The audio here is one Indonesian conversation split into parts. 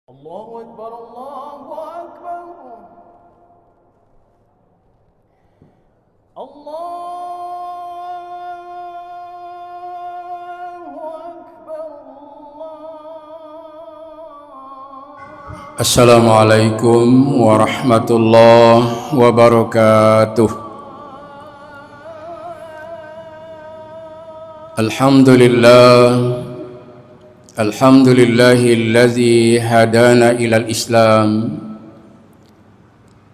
الله أكبر الله أكبر الله أكبر السلام عليكم ورحمة الله وبركاته. الحمد لله الذي هدانا إلى الإسلام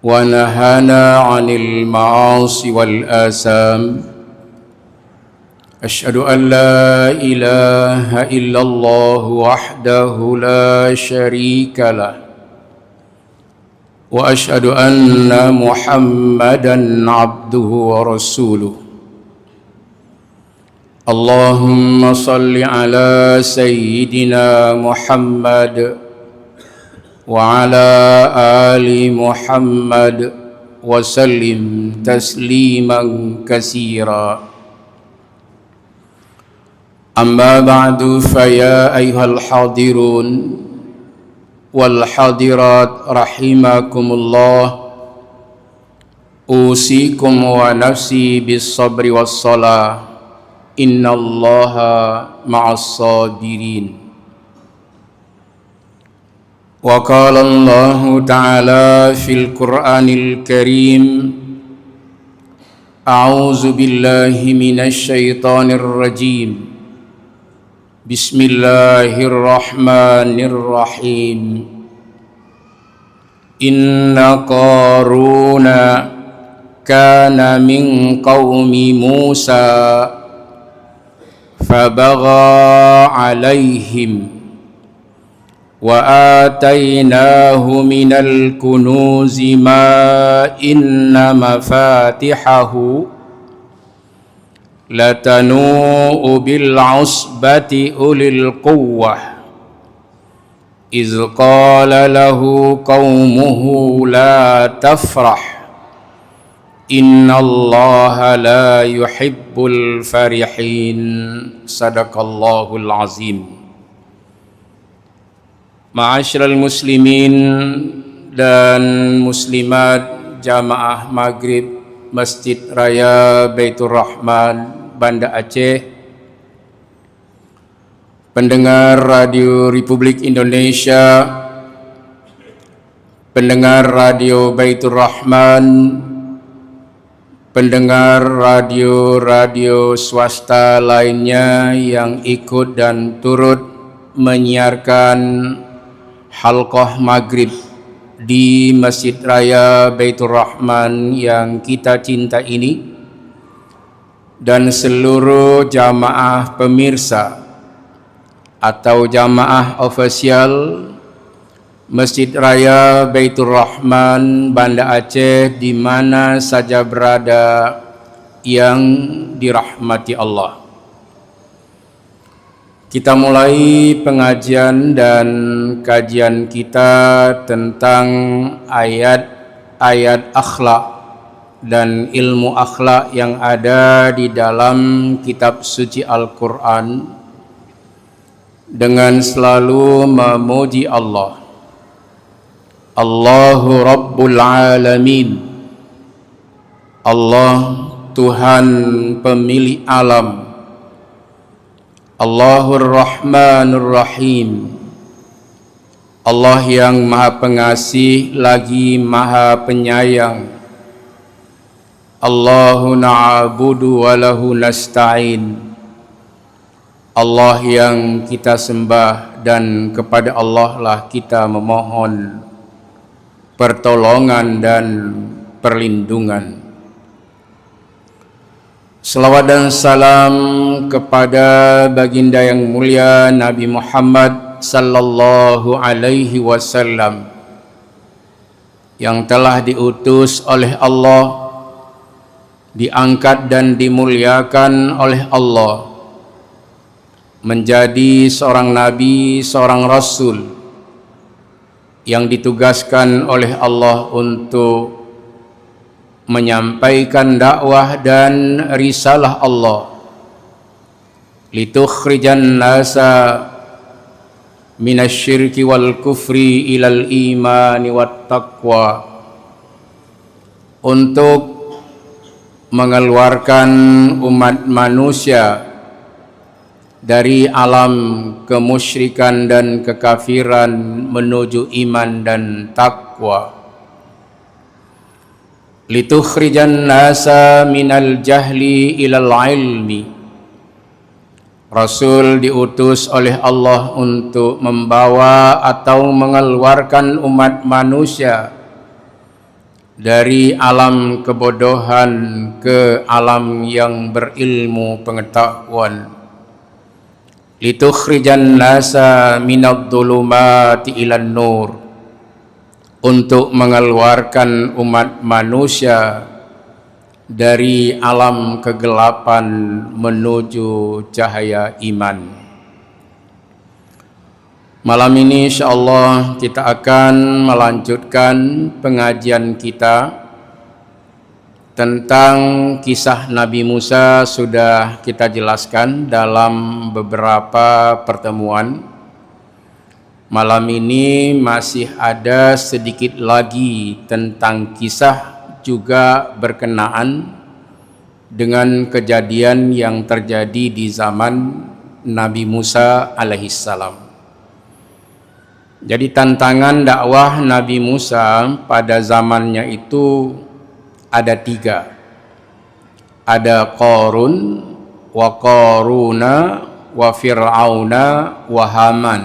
ونهانا عن المعاصي والآثام. أشهد أن لا إله إلا الله وحده لا شريك له، وأشهد أن محمدًا عبده ورسوله. اللهم صل على سيدنا محمد وعلى آل محمد وسلم تسليما كثيرا. أما بعد، فيا أيها الحاضرون والحاضرات رحمكم الله، أوصيكم ونفسي بالصبر والصلاة، إن الله مع الصابرين. وقال الله تعالى في القرآن الكريم: أعوذ بالله من الشيطان الرجيم، بسم الله الرحمن الرحيم. إن قارون كان من قوم موسى فبغى عليهم وآتيناه من الكنوز ما إن مفاتحه لتنوء بالعصبة أولي القوة، إذ قال له قومه لا تفرح إن الله لا يحب الفرحين. صدق الله العظيم. Ma'asyiral muslimin dan muslimat jamaah maghrib Masjid Raya Baitur Rahman, Banda Aceh, pendengar Radio Republik Indonesia, pendengar Radio Baitur Rahman, pendengar radio swasta lainnya yang ikut dan turut menyiarkan halqah maghrib di Masjid Raya Baitur Rahman yang kita cinta ini, dan seluruh jamaah pemirsa atau jamaah ofisial Masjid Raya Baitur Rahman, Banda Aceh, di mana saja berada yang dirahmati Allah. Kita mulai pengajian dan kajian kita tentang ayat-ayat akhlak dan ilmu akhlak yang ada di dalam kitab suci Al-Quran, dengan selalu memuji Allah. Allahu Rabbul Alamin, Allah Tuhan pemilik alam. Allahur Rahmanur Rahim, Allah yang maha pengasih lagi maha penyayang. Allahu na'budu wa lahu nasta'in, Allah yang kita sembah dan kepada Allah lah kita memohon pertolongan dan perlindungan. Salawat dan salam kepada baginda yang mulia Nabi Muhammad sallallahu alaihi wasallam, yang telah diutus oleh Allah, diangkat dan dimuliakan oleh Allah, menjadi seorang nabi, seorang rasul yang ditugaskan oleh Allah untuk menyampaikan dakwah dan risalah Allah, litukhrijan nasa minasyirki wal kufri ilal imani wat taqwa, untuk mengeluarkan umat manusia dari alam kemusyrikan dan kekafiran menuju iman dan takwa. Litukhrijan nasa minal jahli ilal ilmi. Rasul diutus oleh Allah untuk membawa atau mengeluarkan umat manusia dari alam kebodohan ke alam yang berilmu pengetahuan. Litukhrijan nasa minadh dhulumati ilan nur, untuk mengeluarkan umat manusia dari alam kegelapan menuju cahaya iman. Malam ini insyaallah kita akan melanjutkan pengajian kita tentang kisah Nabi Musa. Sudah kita jelaskan dalam beberapa pertemuan. Malam ini masih ada sedikit lagi tentang kisah, juga berkenaan dengan kejadian yang terjadi di zaman Nabi Musa alaihissalam. Jadi tantangan dakwah Nabi Musa pada zamannya itu ada 3. Ada Qarun, wa Qaruna, wa Fir'auna, wa Haman.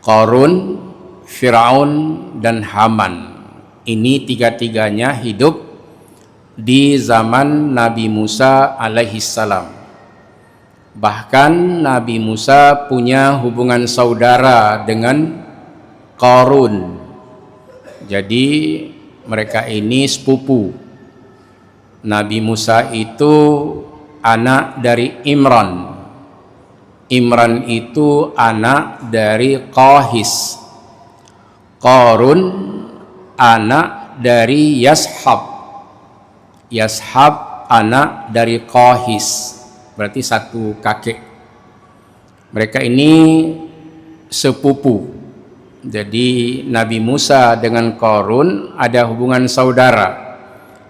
Qarun, Fir'aun, dan Haman. Ini 3-tiganya hidup di zaman Nabi Musa alaihissalam. Bahkan Nabi Musa punya hubungan saudara dengan Qarun. Jadi mereka ini sepupu. Nabi Musa itu anak dari Imran. Imran itu anak dari Qahis. Qarun anak dari Yashab. Yashab anak dari Qahis. Berarti satu kakek. Mereka ini sepupu. Jadi Nabi Musa dengan Qarun ada hubungan saudara.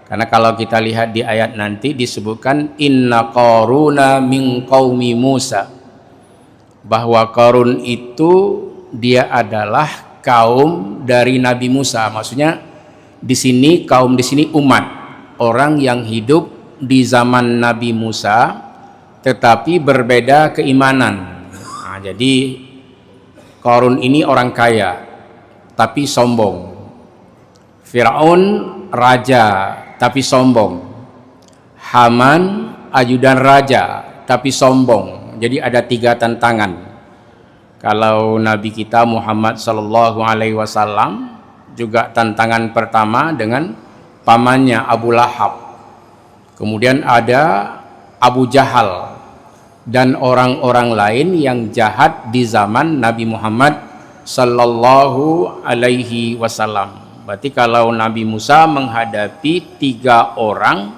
Karena kalau kita lihat di ayat nanti disebutkan inna Qaruna min qaumi Musa, bahwa Qarun itu dia adalah kaum dari Nabi Musa. Maksudnya di sini kaum, di sini umat, orang yang hidup di zaman Nabi Musa tetapi berbeda keimanan. Nah, jadi Qarun ini orang kaya tapi sombong. Fir'aun raja tapi sombong. Haman ajudan raja tapi sombong. Jadi ada 3 tantangan. Kalau Nabi kita Muhammad sallallahu alaihi wasallam juga tantangan pertama dengan pamannya Abu Lahab. Kemudian ada Abu Jahal dan orang-orang lain yang jahat di zaman Nabi Muhammad sallallahu alaihi wasallam. Berarti kalau Nabi Musa menghadapi 3 orang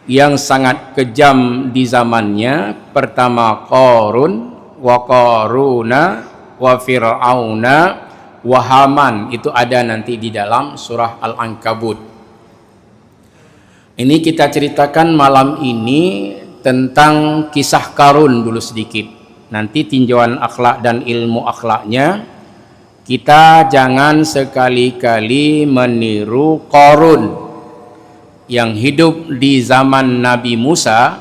yang sangat kejam di zamannya, pertama Qarun, wa Qaruna, wa Fir'auna, wa Haman, itu ada nanti di dalam surah Al-Ankabut. Ini kita ceritakan malam ini tentang kisah Qarun dulu sedikit. Nanti tinjauan akhlak dan ilmu akhlaknya, kita jangan sekali-kali meniru Qarun yang hidup di zaman Nabi Musa,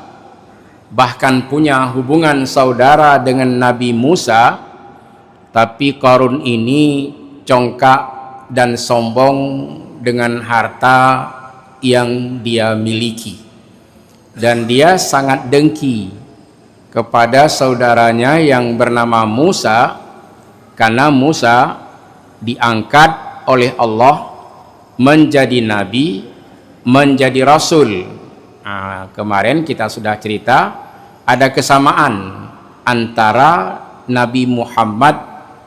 bahkan punya hubungan saudara dengan Nabi Musa, tapi Qarun ini congkak dan sombong dengan harta yang dia miliki. Dan dia sangat dengki kepada saudaranya yang bernama Musa, karena Musa diangkat oleh Allah menjadi nabi, menjadi rasul. Nah, kemarin kita sudah cerita ada kesamaan antara Nabi Muhammad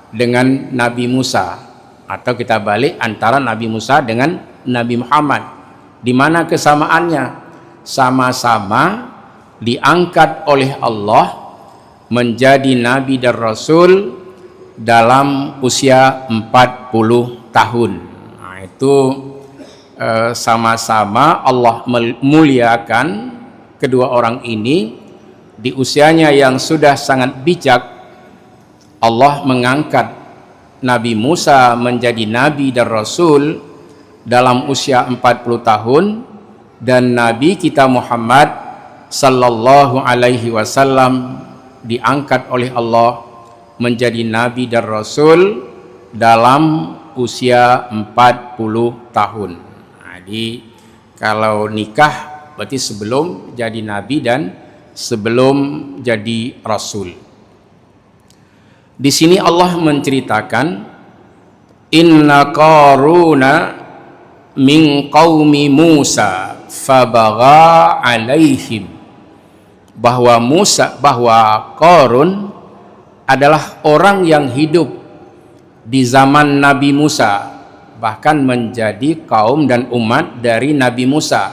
dengan Nabi Musa, atau kita balik antara Nabi Musa dengan Nabi Muhammad. Di mana kesamaannya? Sama-sama diangkat oleh Allah menjadi nabi dan rasul dalam usia 40 tahun. Nah, itu sama-sama Allah memuliakan kedua orang ini di usianya yang sudah sangat bijak. Allah mengangkat Nabi Musa menjadi nabi dan rasul dalam usia 40 tahun, dan Nabi kita Muhammad sallallahu alaihi wasallam diangkat oleh Allah menjadi nabi dan rasul dalam usia 40 tahun. Jadi kalau nikah berarti sebelum jadi nabi dan sebelum jadi rasul. Di sini Allah menceritakan inna qaruna min qaumi Musa fabagha alaihim, bahwa Qarun adalah orang yang hidup di zaman Nabi Musa, bahkan menjadi kaum dan umat dari Nabi Musa.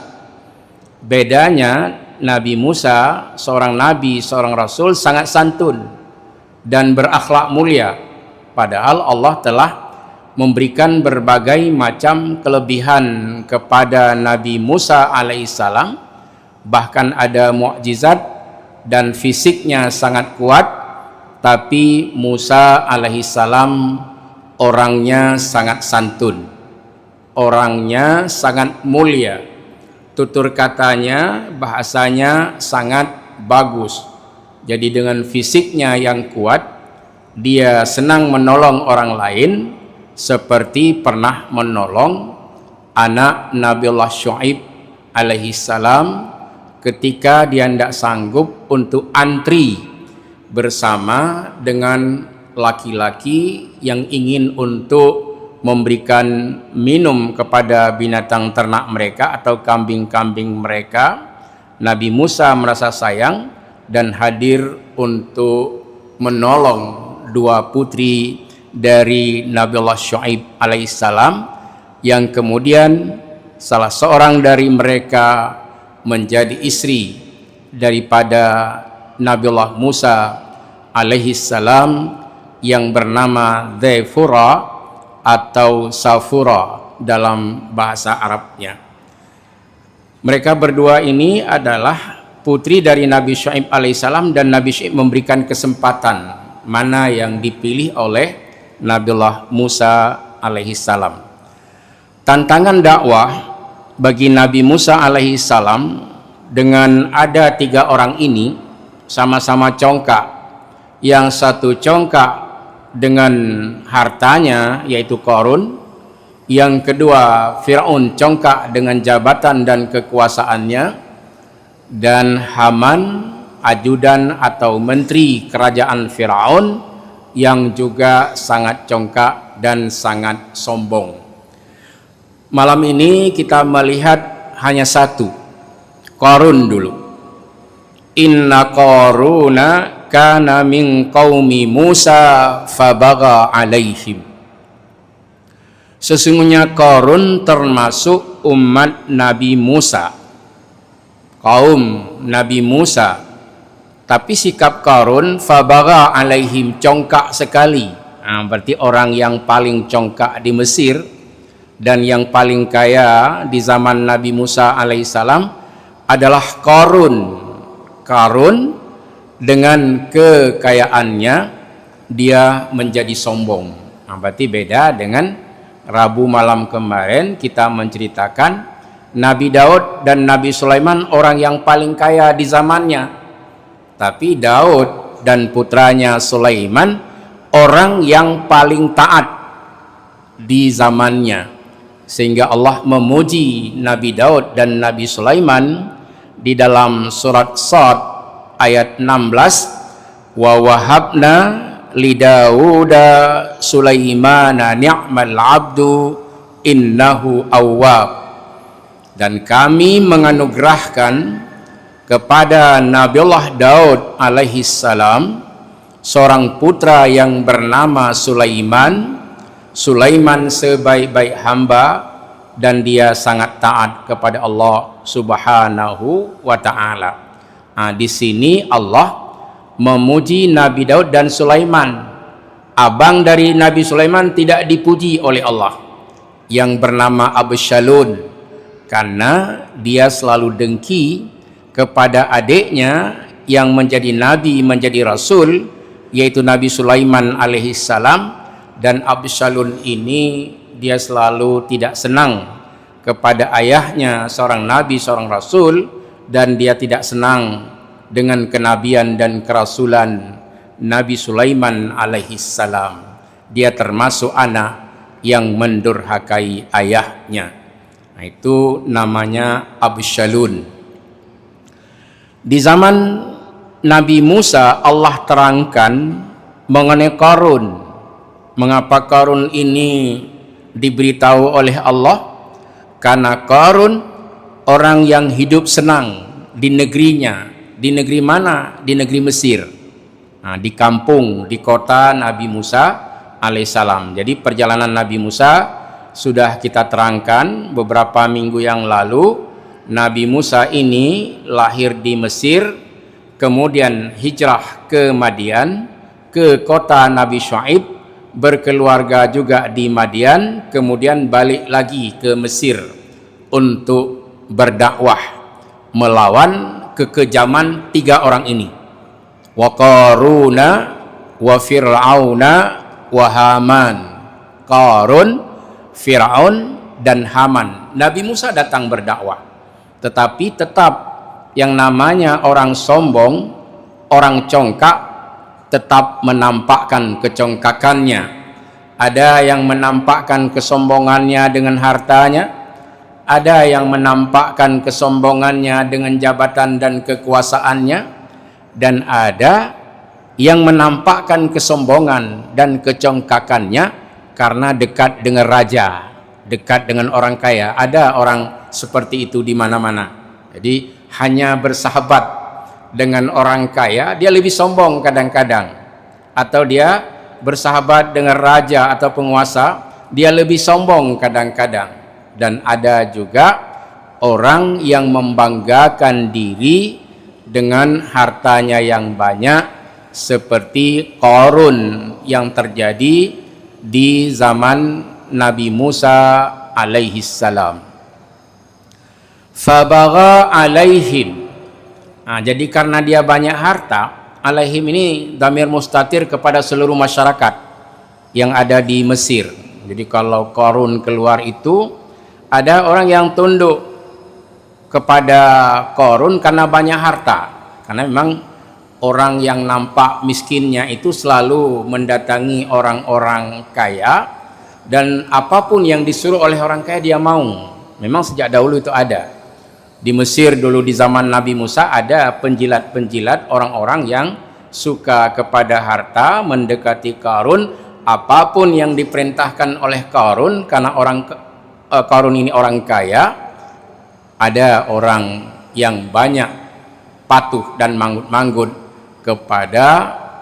Bedanya Nabi Musa, seorang nabi, seorang rasul, sangat santun dan berakhlak mulia, padahal Allah telah memberikan berbagai macam kelebihan kepada Nabi Musa alaihissalam, bahkan ada mukjizat dan fisiknya sangat kuat, tapi Musa alaihissalam orangnya sangat santun, orangnya sangat mulia, tutur katanya, bahasanya sangat bagus. Jadi dengan fisiknya yang kuat, dia senang menolong orang lain, seperti pernah menolong anak Nabiullah Syuaib alaihissalam ketika dia tidak sanggup untuk antri bersama dengan laki-laki yang ingin untuk memberikan minum kepada binatang ternak mereka atau kambing-kambing mereka. Nabi Musa merasa sayang dan hadir untuk menolong dua putri dari Nabiullah Syuaib alaihissalam, yang kemudian salah seorang dari mereka menjadi istri daripada Nabiullah Musa alaihissalam yang bernama Dzafura atau Safura dalam bahasa Arabnya. Mereka berdua ini adalah putri dari Nabi Syuaib alaihissalam, dan Nabi Syuaib memberikan kesempatan mana yang dipilih oleh Nabiullah Musa alaihissalam. Tantangan dakwah bagi Nabi Musa alaihissalam dengan ada tiga orang ini sama-sama congkak, yang satu congkak dengan hartanya yaitu Qarun, yang kedua Fir'aun congkak dengan jabatan dan kekuasaannya, dan Haman ajudan atau menteri kerajaan Fir'aun yang juga sangat congkak dan sangat sombong. Malam ini kita melihat hanya satu, Qarun dulu. Inna Qaruna kana min qaumi Musa fabagha alaihim. Sesungguhnya Qarun termasuk umat Nabi Musa, kaum Nabi Musa, tapi sikap Qarun fabagha alaihim, congkak sekali. Berarti orang yang paling congkak di Mesir dan yang paling kaya di zaman Nabi Musa alaihissalam adalah Qarun. Qarun dengan kekayaannya dia menjadi sombong. Berarti beda dengan Rabu malam kemarin kita menceritakan Nabi Daud dan Nabi Sulaiman orang yang paling kaya di zamannya, tapi Daud dan putranya Sulaiman orang yang paling taat di zamannya, sehingga Allah memuji Nabi Daud dan Nabi Sulaiman di dalam surat Shad ayat 16, wa wahabna li Dauda Sulaimana ni'mal abdu innahu awwab, dan kami menganugerahkan kepada Nabiullah Daud alaihissalam seorang putra yang bernama Sulaiman. Sulaiman sebaik-baik hamba dan dia sangat taat kepada Allah Subhanahu wa taala. Di sini Allah memuji Nabi Daud dan Sulaiman. abang dari Nabi Sulaiman tidak dipuji oleh Allah, yang bernama Absyalun, karena dia selalu dengki kepada adiknya yang menjadi nabi, menjadi rasul, yaitu Nabi Sulaiman alaihissalam. Dan Absyalun ini dia selalu tidak senang kepada ayahnya, seorang nabi, seorang rasul, dan dia tidak senang dengan kenabian dan kerasulan Nabi Sulaiman alaihissalam. Dia termasuk anak yang mendurhakai ayahnya. Nah, itu namanya Absyalun. Di zaman Nabi Musa Allah terangkan mengenai Qarun. Mengapa Qarun ini diberitahu oleh Allah? Karena Qarun orang yang hidup senang di negerinya. Di negeri mana? Di negeri Mesir. Nah, di kampung, di kota Nabi Musa alaihissalam. Jadi perjalanan Nabi Musa sudah kita terangkan beberapa minggu yang lalu. Nabi Musa ini lahir di Mesir, kemudian hijrah ke Madian, ke kota Nabi Syuaib, berkeluarga juga di Madian, kemudian balik lagi ke Mesir untuk berdakwah melawan kekejaman tiga orang ini, wa Qaruna wa Fir'auna wa Haman. Qarun, Fir'aun dan Haman. Nabi Musa datang berdakwah, tetapi tetap yang namanya orang sombong, orang congkak, tetap menampakkan kecongkakannya. Ada yang menampakkan kesombongannya dengan hartanya, ada yang menampakkan kesombongannya dengan jabatan dan kekuasaannya, dan ada yang menampakkan kesombongan dan kecongkakannya karena dekat dengan raja, dekat dengan orang kaya. Ada orang seperti itu di mana-mana. Jadi hanya bersahabat dengan orang kaya, dia lebih sombong kadang-kadang. Atau dia bersahabat dengan raja atau penguasa, dia lebih sombong kadang-kadang. Dan ada juga orang yang membanggakan diri dengan hartanya yang banyak, seperti Qarun yang terjadi di zaman Nabi Musa alaihissalam. Fabagha alaihim. Nah, jadi karena dia banyak harta, alaihim ini dhamir mustatir kepada seluruh masyarakat yang ada di Mesir. Jadi kalau Qarun keluar itu, ada orang yang tunduk kepada Qarun karena banyak harta. Karena memang orang yang nampak miskinnya itu selalu mendatangi orang-orang kaya, dan apapun yang disuruh oleh orang kaya dia mau. Memang sejak dahulu itu ada. Di Mesir dulu di zaman Nabi Musa ada penjilat-penjilat, orang-orang yang suka kepada harta, mendekati Qarun. Apapun yang diperintahkan oleh Qarun, karena Qarun ini orang kaya, ada orang yang banyak patuh dan manggut kepada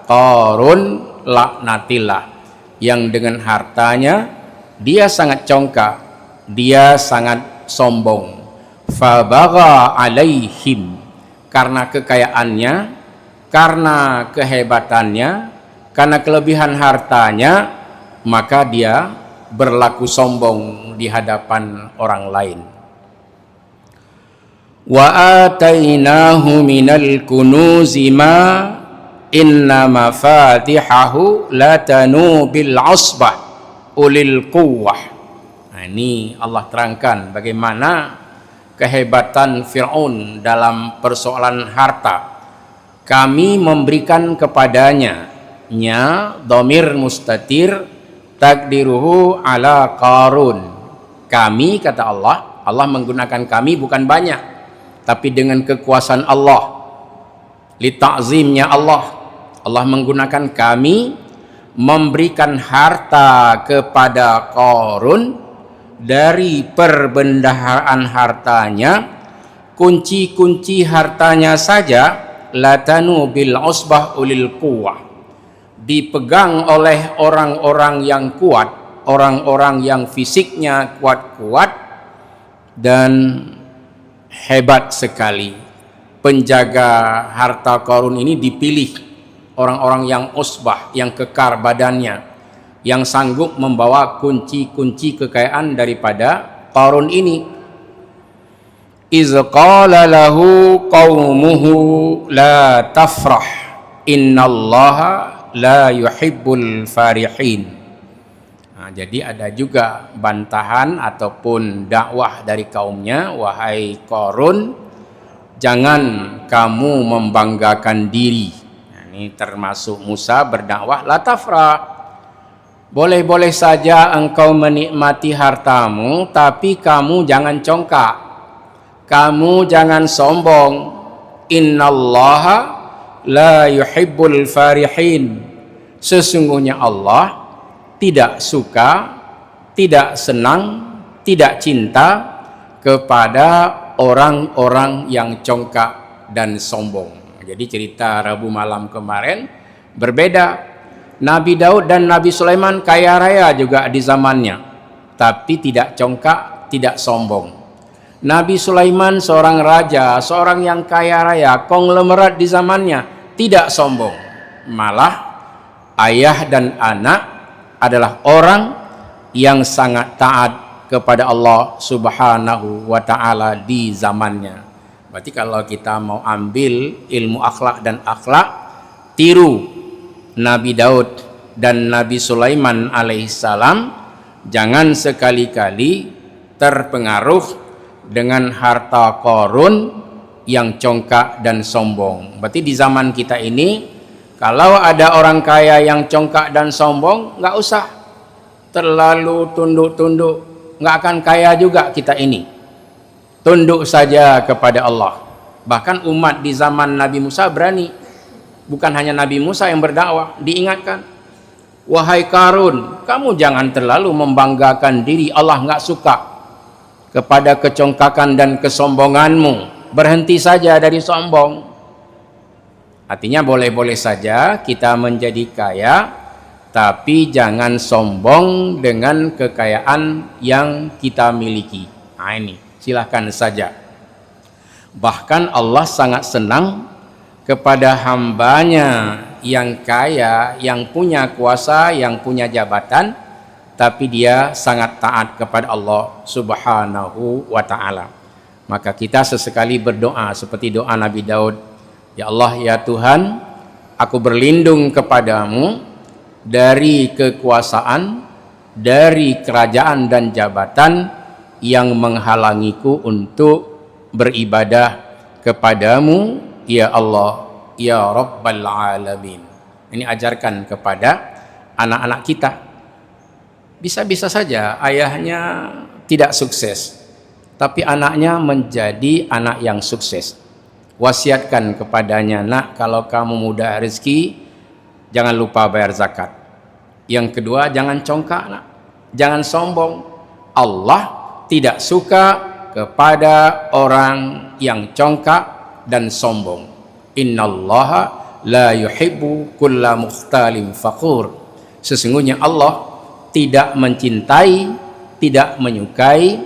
Qarun laknatillah, yang dengan hartanya dia sangat congkak, dia sangat sombong. Fabagha alaihim, karena kekayaannya, karena kehebatannya, karena kelebihan hartanya, maka dia berlaku sombong di hadapan orang lain. Wa atainahu minal kunuzi ma inna mafatihahu latanu bil asbah ulil quwwah. Nah, ini Allah terangkan bagaimana kehebatan Fir'aun dalam persoalan harta. Kami memberikan kepadanya, dhamir mustatir takdiruhu ala Qarun. Kami, kata Allah, Allah menggunakan kami bukan banyak, tapi dengan kekuasaan Allah, li ta'zimnya Allah, Allah menggunakan kami memberikan harta kepada Qarun. Dari perbendaharaan hartanya, kunci-kunci hartanya saja, latanu bil usbah ulil quwwah, dipegang oleh orang-orang yang kuat, orang-orang yang fisiknya kuat-kuat dan hebat sekali. Penjaga harta Qarun ini dipilih orang-orang yang usbah, yang kekar badannya, yang sanggup membawa kunci-kunci kekayaan daripada Qarun ini. Iz qala lahu qaumuhu la tafrah innallaha la yuhibbul farihin. Jadi ada juga bantahan ataupun dakwah dari kaumnya, wahai Qarun, jangan kamu membanggakan diri. Ini termasuk Musa berdakwah, la tafrah. Boleh-boleh saja engkau menikmati hartamu, tapi kamu jangan congkak. Kamu jangan sombong. Innallaha la yuhibbul farihin. Sesungguhnya Allah tidak suka, tidak senang, tidak cinta kepada orang-orang yang congkak dan sombong. Jadi cerita Rabu malam kemarin berbeda. Nabi Daud dan Nabi Sulaiman kaya raya juga di zamannya, tapi tidak congkak, tidak sombong. Nabi Sulaiman seorang raja, seorang yang kaya raya, konglomerat di zamannya, tidak sombong. Malah ayah dan anak adalah orang yang sangat taat kepada Allah Subhanahu wa ta'ala di zamannya. Berarti kalau kita mau ambil ilmu akhlak dan akhlak, tiru Nabi Daud dan Nabi Sulaiman alaihissalam, jangan sekali-kali terpengaruh dengan harta Qarun yang congkak dan sombong. Berarti di zaman kita ini, kalau ada orang kaya yang congkak dan sombong, nggak usah terlalu tunduk-tunduk, nggak akan kaya juga kita ini. Tunduk saja kepada Allah. Bahkan umat di zaman Nabi Musa berani. Bukan hanya Nabi Musa yang berdakwah, diingatkan, wahai Qarun, kamu jangan terlalu membanggakan diri, Allah nggak suka kepada kecongkakan dan kesombonganmu. Berhenti saja dari sombong. Artinya boleh-boleh saja kita menjadi kaya, tapi jangan sombong dengan kekayaan yang kita miliki. Nah ini, silahkan saja. Bahkan Allah sangat senang kepada hambanya yang kaya, yang punya kuasa, yang punya jabatan, tapi dia sangat taat kepada Allah Subhanahu wa ta'ala. Maka kita sesekali berdoa seperti doa Nabi Daud, ya Allah, ya Tuhan, aku berlindung kepadamu dari kekuasaan, dari kerajaan dan jabatan yang menghalangiku untuk beribadah kepadamu, ya Allah, ya Rabbal Alamin. Ini ajarkan kepada anak-anak kita. Bisa-bisa saja ayahnya tidak sukses, tapi anaknya menjadi anak yang sukses. Wasiatkan kepadanya, nak, kalau kamu mudah rezeki, jangan lupa bayar zakat. Yang kedua, jangan congkak, nak, jangan sombong. Allah tidak suka kepada orang yang congkak dan sombong. Innallaha la yuhibbu kulla mukhtalin fakhur. Sesungguhnya Allah tidak mencintai, tidak menyukai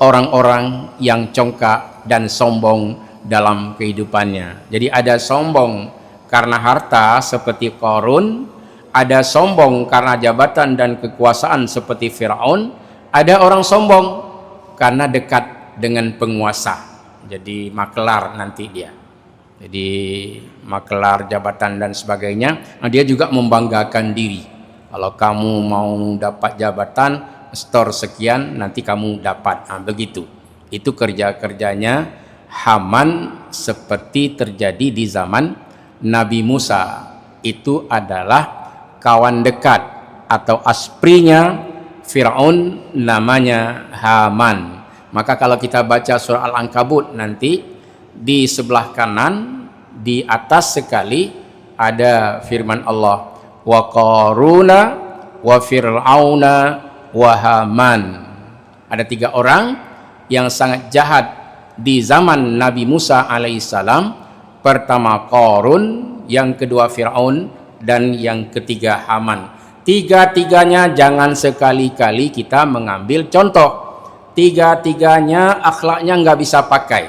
orang-orang yang congkak dan sombong dalam kehidupannya. Jadi ada sombong karena harta seperti Qarun, ada sombong karena jabatan dan kekuasaan seperti Firaun, ada orang sombong karena dekat dengan penguasa. Jadi makelar nanti dia. Jadi makelar jabatan dan sebagainya. Nah, dia juga membanggakan diri. Kalau kamu mau dapat jabatan, store sekian, nanti kamu dapat. Nah, begitu. Itu kerja-kerjanya Haman seperti terjadi di zaman Nabi Musa. Itu adalah kawan dekat atau asprinya Firaun, namanya Haman. Maka kalau kita baca surah Al-Ankabut nanti, di sebelah kanan di atas sekali ada firman Allah, wa Qaruna wa Fir'auna wa Haman. Ada 3 orang yang sangat jahat di zaman Nabi Musa alaihissalam. Pertama Qarun, yang kedua Fir'aun, dan yang ketiga Haman. Tiga-tiganya jangan sekali-kali kita mengambil contoh. Tiga-tiganya akhlaknya nggak bisa pakai.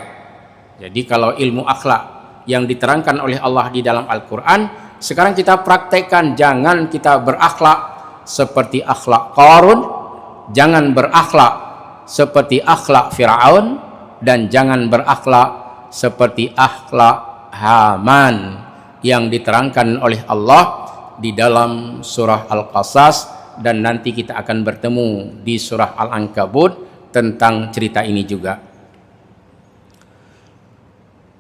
Jadi kalau ilmu akhlak yang diterangkan oleh Allah di dalam Al-Quran, sekarang kita praktekkan. Jangan kita berakhlak seperti akhlak Qarun, jangan berakhlak seperti akhlak Fir'aun, dan jangan berakhlak seperti akhlak Haman yang diterangkan oleh Allah di dalam surah Al-Qasas, dan nanti kita akan bertemu di surah Al-Ankabut tentang cerita ini juga.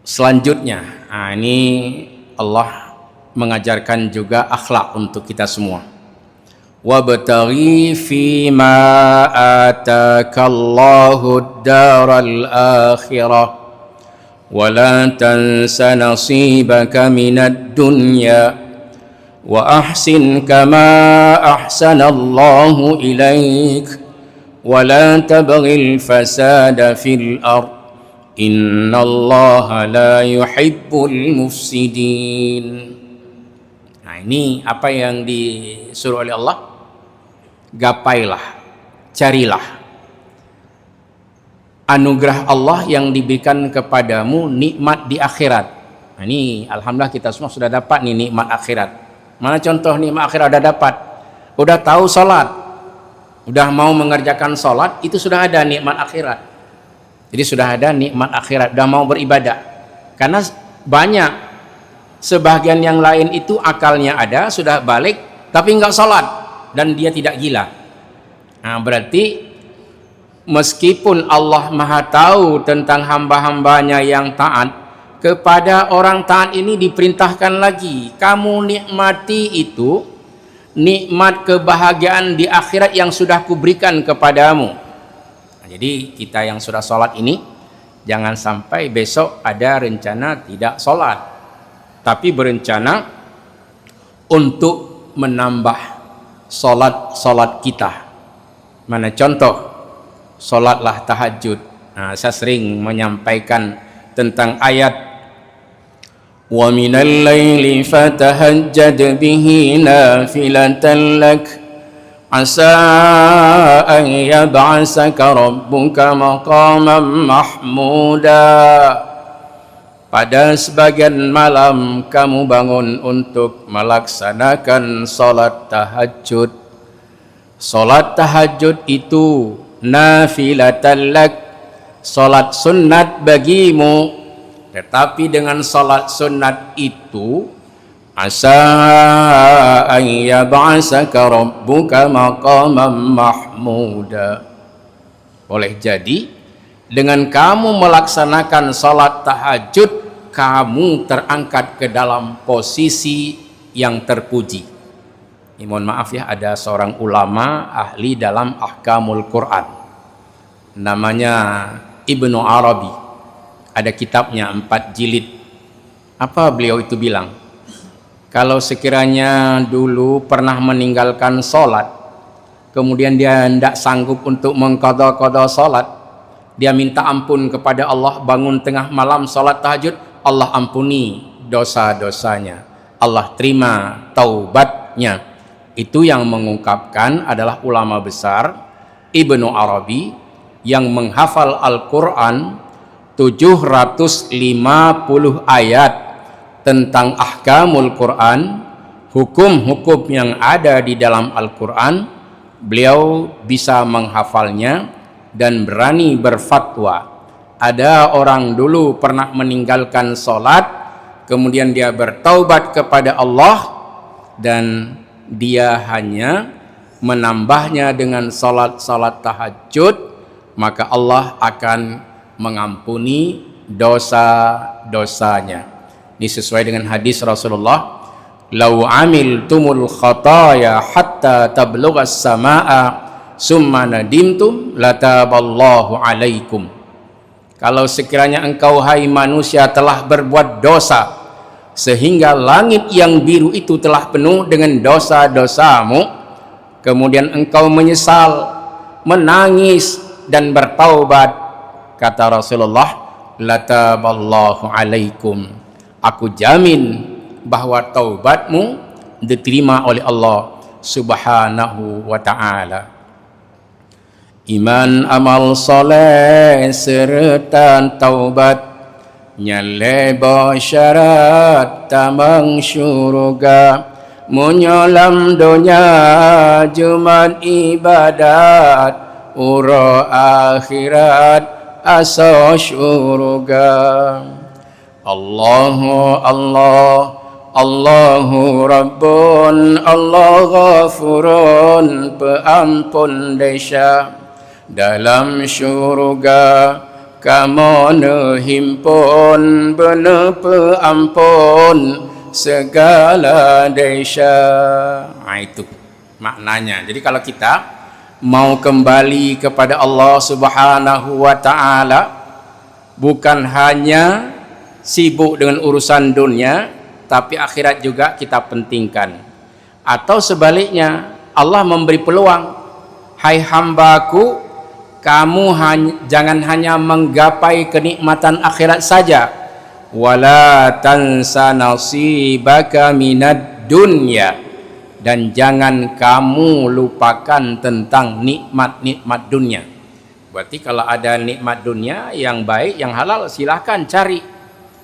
Selanjutnya, ini Allah mengajarkan juga akhlak untuk kita semua. Wabtaghi fima atakallahu ad-daral akhirah wa la tansa nasibaka minad dunya wa ahsin kama ahsanallahu ilaik wa la tabghil fasada fil ard innallaha la yuhibbul mufsidin. Nah, ini apa yang disuruh oleh Allah? Gapailah, carilah anugerah Allah yang diberikan kepadamu, nikmat di akhirat. Nah, ini alhamdulillah kita semua sudah dapat nih nikmat akhirat. Mana contoh nikmat akhirat udah dapat? Udah tahu salat, udah mau mengerjakan salat, itu sudah ada nikmat akhirat. Jadi sudah ada nikmat akhirat, udah mau beribadah. Karena banyak sebagian yang lain itu akalnya ada, sudah balik tapi enggak salat dan dia tidak gila. Nah, berarti meskipun Allah Maha tahu tentang hamba-hambanya yang taat, kepada orang taat ini diperintahkan lagi, kamu nikmati itu nikmat kebahagiaan di akhirat yang sudah kuberikan kepadamu. Nah, jadi kita yang sudah sholat ini jangan sampai besok ada rencana tidak sholat, tapi berencana untuk menambah sholat kita. Mana contoh? Sholatlah tahajud. Nah, saya sering menyampaikan tentang ayat wa minal laili fatahajjad bihi nafilatan lak asa an yab'asaka rabbuka maqaman mahmuda. Pada sebagian malam kamu bangun untuk melaksanakan salat tahajud. Salat tahajud itu nafilatan lak, salat sunnat bagimu. Tetapi dengan salat sunnat itu asa an yab'asaka rabbuka maqaman mahmuda. Boleh jadi dengan kamu melaksanakan salat tahajud, kamu terangkat ke dalam posisi yang terpuji. Ini mohon maaf ya, ada seorang ulama ahli dalam ahkamul Quran, namanya Ibnu Arabi. Ada kitabnya 4 jilid. Apa beliau itu bilang? Kalau sekiranya dulu pernah meninggalkan sholat, kemudian dia tidak sanggup untuk mengqadha sholat, dia minta ampun kepada Allah, bangun tengah malam sholat tahajud, Allah ampuni dosa-dosanya, Allah terima taubatnya. Itu yang mengungkapkan adalah ulama besar Ibnu Arabi yang menghafal Al-Quran 750 ayat tentang ahkamul Quran, hukum-hukum yang ada di dalam Al-Quran. Beliau bisa menghafalnya dan berani berfatwa. Ada orang dulu pernah meninggalkan sholat, kemudian dia bertaubat kepada Allah dan dia hanya menambahnya dengan salat tahajud, maka Allah akan mengampuni dosa-dosanya. Ini sesuai dengan hadis Rasulullah, "Lau amiltumul khataya hatta tablughas samaa summa nadimtum lataballahu alaikum." Kalau sekiranya engkau hai manusia telah berbuat dosa sehingga langit yang biru itu telah penuh dengan dosa-dosamu, kemudian engkau menyesal, menangis dan bertaubat, kata Rasulullah, lataballahu alaikum, aku jamin bahwa taubatmu diterima oleh Allah subhanahu wa ta'ala. Iman, amal soleh serta taubat nyaleba syarat tamang syurga menyolam dunia jumat ibadat ura akhirat asa syurga. Allahu Allah, Allahu Rabbun, Allah Ghafurun, peampun desa dalam syurga. Kamu himpun bener peampun segala desa. Nah, itu maknanya. Jadi kalau kita mau kembali kepada Allah Subhanahu wa taala, bukan hanya sibuk dengan urusan dunia, tapi akhirat juga kita pentingkan. Atau sebaliknya, Allah memberi peluang, hai hambaku, kamu jangan hanya menggapai kenikmatan akhirat saja, wala tansa nasibaka minad dunya, dan jangan kamu lupakan tentang nikmat-nikmat dunia. Berarti kalau ada nikmat dunia yang baik, yang halal, silahkan cari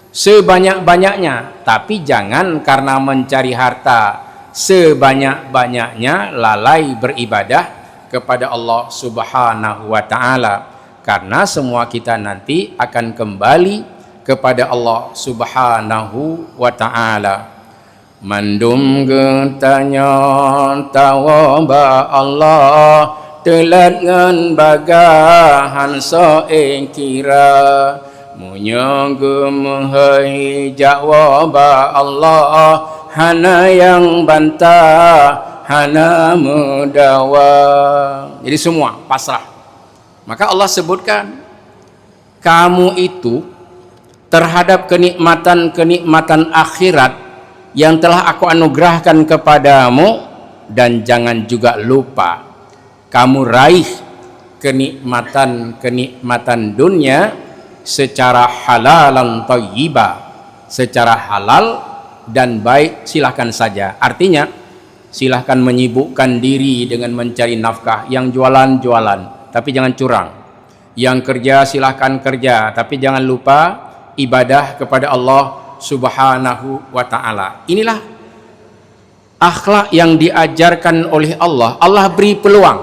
sebanyak-banyaknya, tapi jangan karena mencari harta sebanyak-banyaknya lalai beribadah kepada Allah Subhanahu wa taala, karena semua kita nanti akan kembali kepada Allah Subhanahu wa taala. Mandum getanya tawaba Allah telat ngan bagahan soeng kira munyong hai jawaba Allah hana yang bantah hana mudawa. Jadi semua pasrah. Maka Allah sebutkan, kamu itu terhadap kenikmatan-kenikmatan akhirat yang telah aku anugerahkan kepadamu, dan jangan juga lupa kamu raih kenikmatan-kenikmatan dunia secara halalan thayyibah, secara halal dan baik, silahkan saja. Artinya silahkan menyibukkan diri dengan mencari nafkah. Yang jualan-jualan, tapi jangan curang. Yang kerja, silahkan kerja, tapi jangan lupa ibadah kepada Allah Subhanahu wa ta'ala. Inilah akhlak yang diajarkan oleh Allah. Allah beri peluang,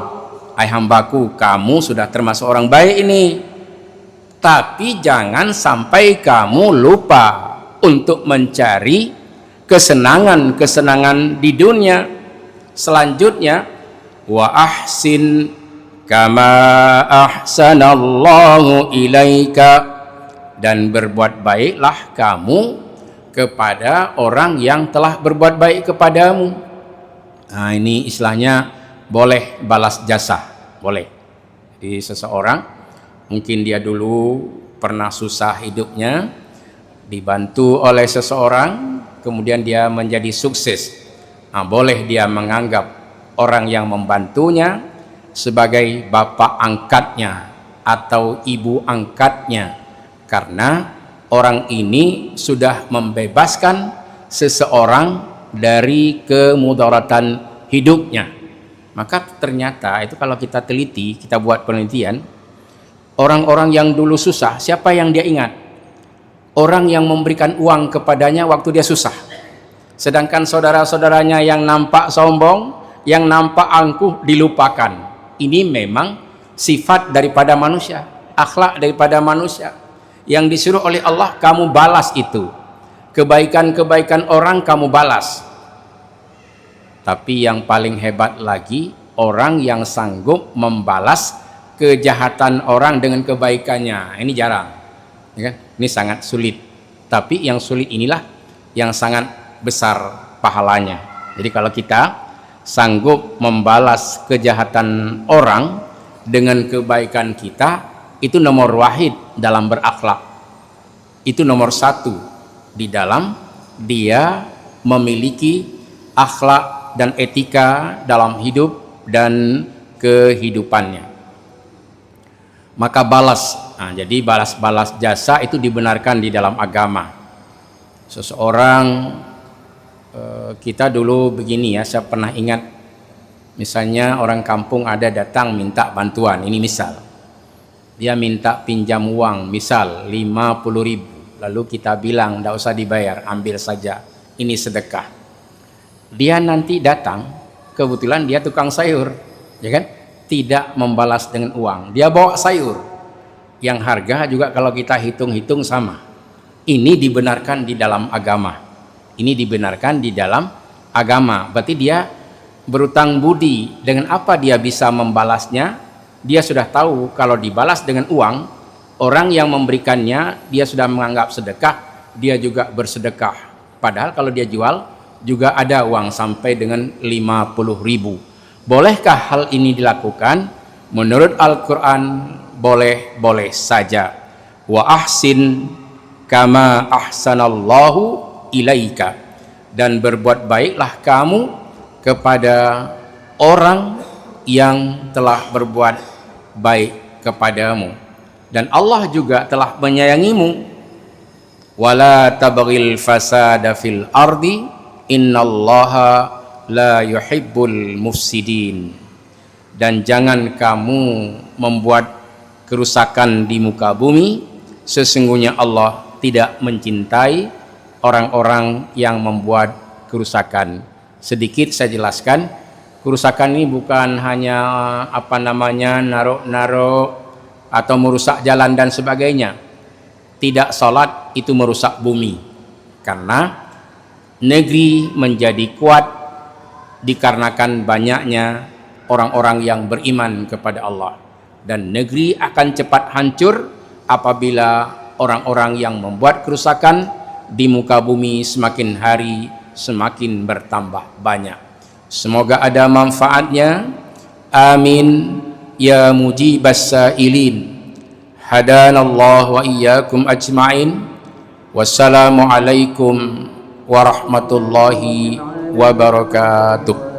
hai hambaku, kamu sudah termasuk orang baik ini, tapi jangan sampai kamu lupa untuk mencari kesenangan-kesenangan di dunia. Selanjutnya, wa ahsin kama ahsanallahu ilaika, dan berbuat baiklah kamu kepada orang yang telah berbuat baik kepadamu. Nah, ini istilahnya boleh balas jasa, boleh. Jadi seseorang mungkin dia dulu pernah susah hidupnya, dibantu oleh seseorang, kemudian dia menjadi sukses. Nah, boleh dia menganggap orang yang membantunya sebagai bapak angkatnya atau ibu angkatnya, karena orang ini sudah membebaskan seseorang dari kemudaratan hidupnya. Maka ternyata itu kalau kita teliti, kita buat penelitian, orang-orang yang dulu susah, siapa yang dia ingat? Orang yang memberikan uang kepadanya waktu dia susah. Sedangkan saudara-saudaranya yang nampak sombong, yang nampak angkuh, dilupakan. Ini memang sifat daripada manusia, akhlak daripada manusia. Yang disuruh oleh Allah, kamu balas itu. Kebaikan-kebaikan orang kamu balas. Tapi yang paling hebat lagi, orang yang sanggup membalas kejahatan orang dengan kebaikannya. Ini jarang, ya kan? Ini sangat sulit. Tapi yang sulit inilah yang sangat besar pahalanya. Jadi kalau kita sanggup membalas kejahatan orang dengan kebaikan kita, itu nomor wahid dalam berakhlak. Itu nomor satu di dalam dia memiliki akhlak dan etika dalam hidup dan kehidupannya. Maka balas, nah, jadi balas jasa itu dibenarkan di dalam agama. Seseorang, kita dulu begini ya, saya pernah ingat, misalnya orang kampung ada datang minta bantuan, ini misal dia minta pinjam uang misal 50.000, lalu kita bilang tidak usah dibayar, ambil saja, ini sedekah. dia nanti datang, kebetulan dia tukang sayur, ya kan? Tidak membalas dengan uang, dia bawa sayur yang harga juga kalau kita hitung-hitung sama. Ini dibenarkan di dalam agama. Ini dibenarkan di dalam agama. Berarti dia berutang budi. Dengan apa dia bisa membalasnya? Dia sudah tahu kalau dibalas dengan uang, orang yang memberikannya dia sudah menganggap sedekah, dia juga bersedekah. Padahal kalau dia jual juga ada uang sampai dengan 50.000. Bolehkah hal ini dilakukan? Menurut Al-Quran boleh-boleh saja. Wa ahsin kama ahsanallahu ilaika, dan berbuat baiklah kamu kepada orang yang telah berbuat baik kepadamu, dan Allah juga telah menyayangimu. Wala tabghil fasada fil ardi innallaha la yuhibbul mufsidin, dan jangan kamu membuat kerusakan di muka bumi, sesungguhnya Allah tidak mencintai orang-orang yang membuat kerusakan. Sedikit saya jelaskan, kerusakan ini bukan hanya naruh-naruh atau merusak jalan dan sebagainya. Tidak salat itu merusak bumi, karena negeri menjadi kuat dikarenakan banyaknya orang-orang yang beriman kepada Allah, dan negeri akan cepat hancur apabila orang-orang yang membuat kerusakan di muka bumi semakin hari semakin bertambah banyak. Semoga ada manfaatnya. Amin ya mujibas sailin. Hadanallahu wa iyyakum ajma'in. Wassalamualaikum warahmatullahi wabarakatuh.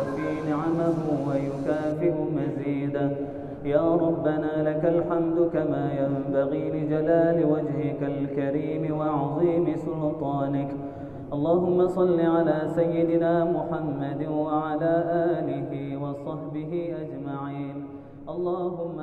يا ربنا لك الحمد كما ينبغي لجلال وجهك الكريم وعظيم سلطانك. اللهم صل على سيدنا محمد وعلى آله وصحبه أجمعين. اللهم